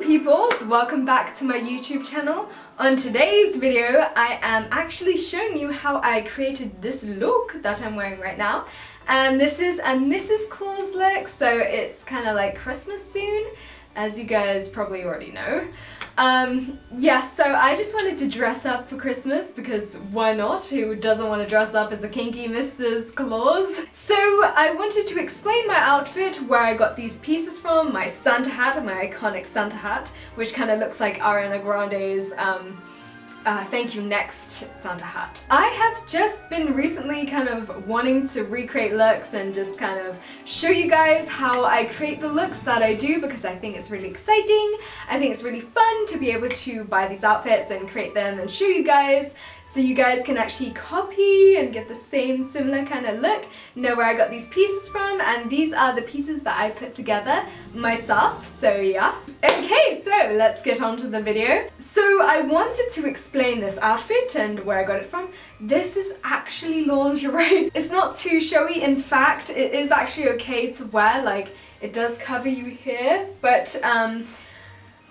peoples, welcome back to my YouTube channel. On today's video I am actually showing you how I created this look that I'm wearing right now, and this is a Mrs. Claus look, so it's kind of like Christmas soon, as you guys probably already know. Yeah, so I just wanted to dress up for Christmas because why not? Who doesn't want to dress up as a kinky Mrs. Claus? So I wanted to explain my outfit, where I got these pieces from, my Santa hat, my iconic Santa hat, which kind of looks like Ariana Grande's Thank You Next Santa hat. I have just been recently kind of wanting to recreate looks and just kind of show you guys how I create the looks that I do, because I think it's really exciting. I think it's really fun to be able to buy these outfits and create them and show you guys, so you guys can actually copy and get the same similar kind of look, know where I got these pieces from, and these are the pieces that I put together myself, so yes. Okay, so let's get on to the video. So I wanted to explain this outfit and where I got it from. This is actually lingerie. It's not too showy. In fact, it is actually okay to wear, like it does cover you here, but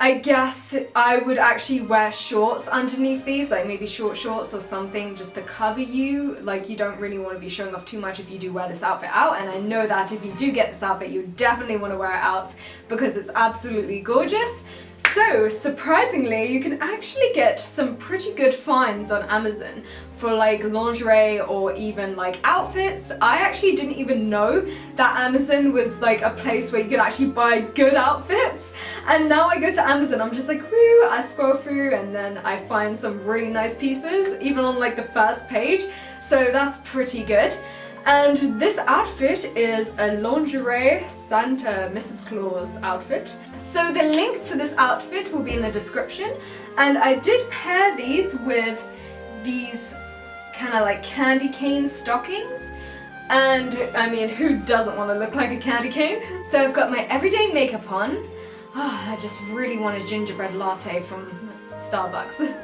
I guess I would actually wear shorts underneath these, like maybe short shorts or something, just to cover you. Like, you don't really want to be showing off too much if you do wear this outfit out, and I know that if you do get this outfit, you definitely want to wear it out because it's absolutely gorgeous. So, surprisingly, you can actually get some pretty good finds on Amazon for like lingerie or even like outfits. I actually didn't even know that Amazon was like a place where you could actually buy good outfits, and now I go to Amazon, I'm just like, woo, I scroll through and then I find some really nice pieces, even on like the first page, so that's pretty good. And this outfit is a lingerie Santa Mrs. Claus outfit. So the link to this outfit will be in the description, and I did pair these with these kind of like candy cane stockings, and I mean, who doesn't want to look like a candy cane? So I've got my everyday makeup on. Oh, I just really want a gingerbread latte from Starbucks.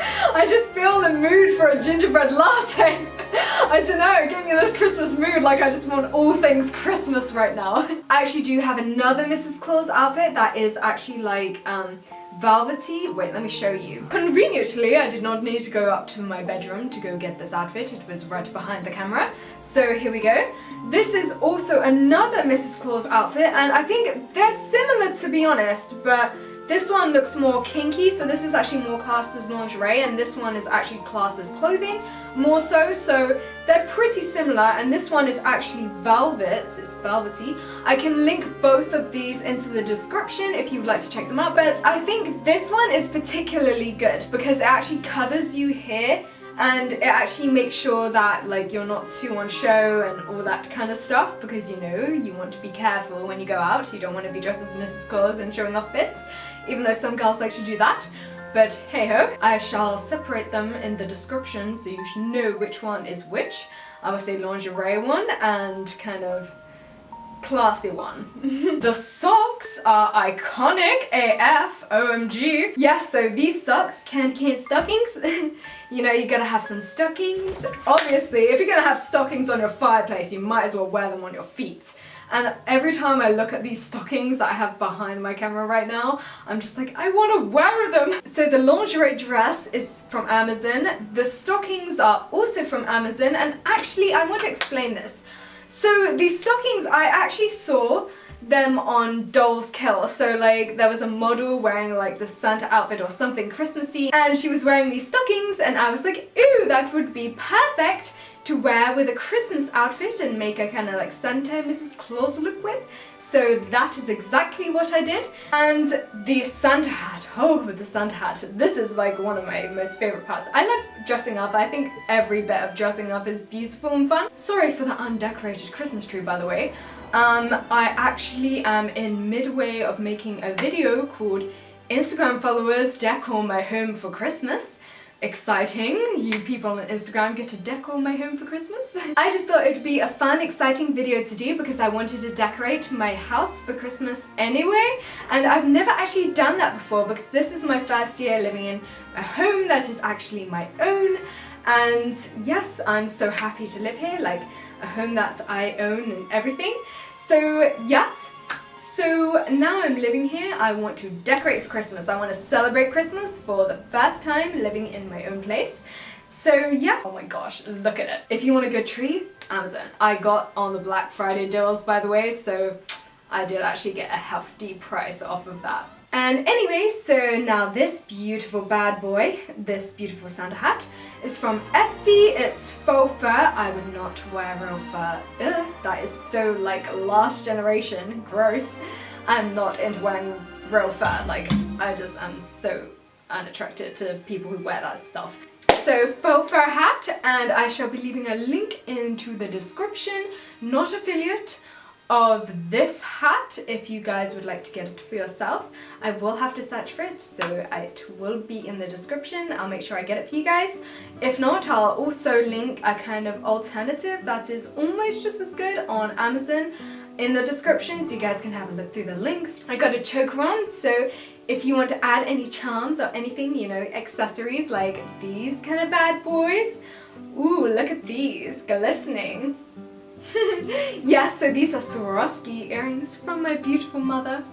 I just feel in the mood for a gingerbread latte. I don't know, getting in this Christmas mood, like I just want all things Christmas right now. I actually do have another Mrs. Claus outfit that is actually like velvety. Wait, let me show you. Conveniently, I did not need to go up to my bedroom to go get this outfit. It was right behind the camera. So here we go. This is also another Mrs. Claus outfit, and I think they're similar, to be honest, but this one looks more kinky, so this is actually more classed as lingerie, and this one is actually classed as clothing, more so they're pretty similar, and this one is actually velvet, it's velvety. I can link both of these into the description if you would like to check them out, but I think this one is particularly good because it actually covers you here, and it actually makes sure that like you're not too on show and all that kind of stuff, because you know, you want to be careful when you go out. You don't want to be dressed as Mrs. Claus and showing off bits, even though some girls like to do that. But hey ho, I shall separate them in the description so you should know which one is which. I will say lingerie one and kind of classy one. The socks are iconic AF, OMG. Yes, so these socks, candy cane stockings. You know, you gotta have some stockings. Obviously, if you're gonna have stockings on your fireplace, you might as well wear them on your feet. And every time I look at these stockings that I have behind my camera right now, I'm just like, I want to wear them. So the lingerie dress is from Amazon. The stockings are also from Amazon, and actually I want to explain this. So these stockings, I actually saw them on Doll's Kill. So like there was a model wearing like the Santa outfit or something Christmassy, and she was wearing these stockings, and I was like, ooh, that would be perfect to wear with a Christmas outfit and make a kind of like Santa Mrs. Claus look with. So that is exactly what I did. And the Santa hat, oh, the Santa hat, this is like one of my most favorite parts. I love dressing up. I think every bit of dressing up is beautiful and fun. Sorry for the undecorated Christmas tree, by the way. I actually am in midway of making a video called Instagram Followers Decor My Home for Christmas. Exciting, you people on Instagram get to decor my home for Christmas. I just thought it would be a fun, exciting video to do because I wanted to decorate my house for Christmas anyway, and I've never actually done that before because this is my first year living in a home that is actually my own, and yes, I'm so happy to live here, like a home that I own and everything. So yes, So now I'm living here, I want to decorate for Christmas. I want to celebrate Christmas for the first time living in my own place. So yes, oh my gosh, look at it. If you want a good tree, Amazon. I got on the Black Friday deals, by the way, so I did actually get a hefty price off of that. And anyway, so now this beautiful bad boy, this beautiful Santa hat, is from Etsy. It's faux fur. I would not wear real fur. Ugh, that is so like last generation. Gross. I'm not into wearing real fur. Like, I'm so unattracted to people who wear that stuff. So faux fur hat, and I shall be leaving a link into the description, not affiliate, of this hat if you guys would like to get it for yourself. I will have to search for it, so it will be in the description. I'll make sure I get it for you guys. If not, I'll also link a kind of alternative that is almost just as good on Amazon in the description, so you guys can have a look through the links. I got a choker on, so if you want to add any charms or anything, you know, accessories like these kind of bad boys. Ooh, look at these, glistening. Yes, so these are Swarovski earrings from my beautiful mother.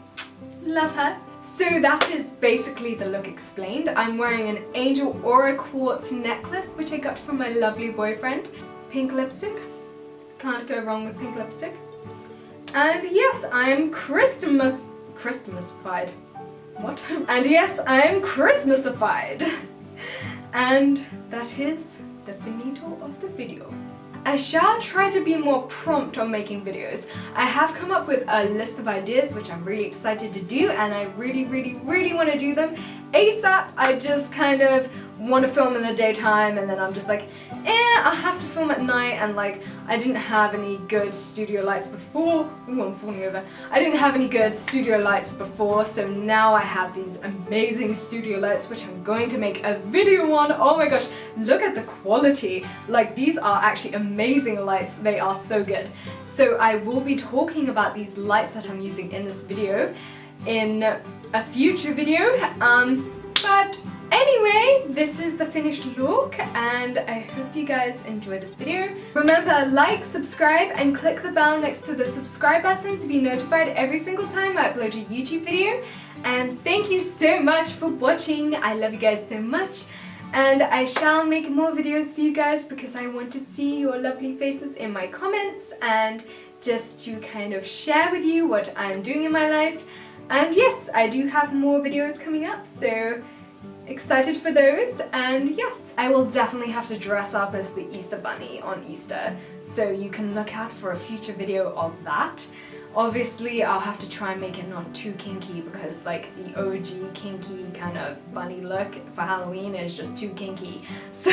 Love her. So that is basically the look explained. I'm wearing an Angel Aura Quartz necklace, which I got from my lovely boyfriend. Pink lipstick. Can't go wrong with pink lipstick. And yes, I'm Christmasified. What? And yes, I'm Christmasified. And that is the finito of the video. I shall try to be more prompt on making videos. I have come up with a list of ideas which I'm really excited to do, and I really want to do them ASAP. I just kind of want to film in the daytime, and then I'm just like, I'll have to film at night, and like I didn't have any good studio lights before. Ooh, I'm falling over. I didn't have any good studio lights before, so now I have these amazing studio lights which I'm going to make a video on. Oh my gosh, look at the quality. Like, these are actually amazing lights. They are so good. So I will be talking about these lights that I'm using in this video in a future video. But anyway, this is the finished look, and I hope you guys enjoy this video. Remember, like, subscribe, and click the bell next to the subscribe button to be notified every single time I upload a YouTube video. And thank you so much for watching. I love you guys so much, and I shall make more videos for you guys because I want to see your lovely faces in my comments and just to kind of share with you what I'm doing in my life. And yes, I do have more videos coming up, so excited for those. And yes, I will definitely have to dress up as the Easter Bunny on Easter, so you can look out for a future video of that. Obviously, I'll have to try and make it not too kinky because like the OG kinky kind of bunny look for Halloween is just too kinky. So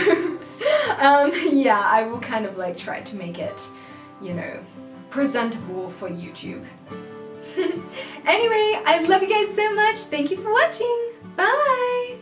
yeah, I will kind of like try to make it, you know, presentable for YouTube. Anyway, I love you guys so much. Thank you for watching. Bye!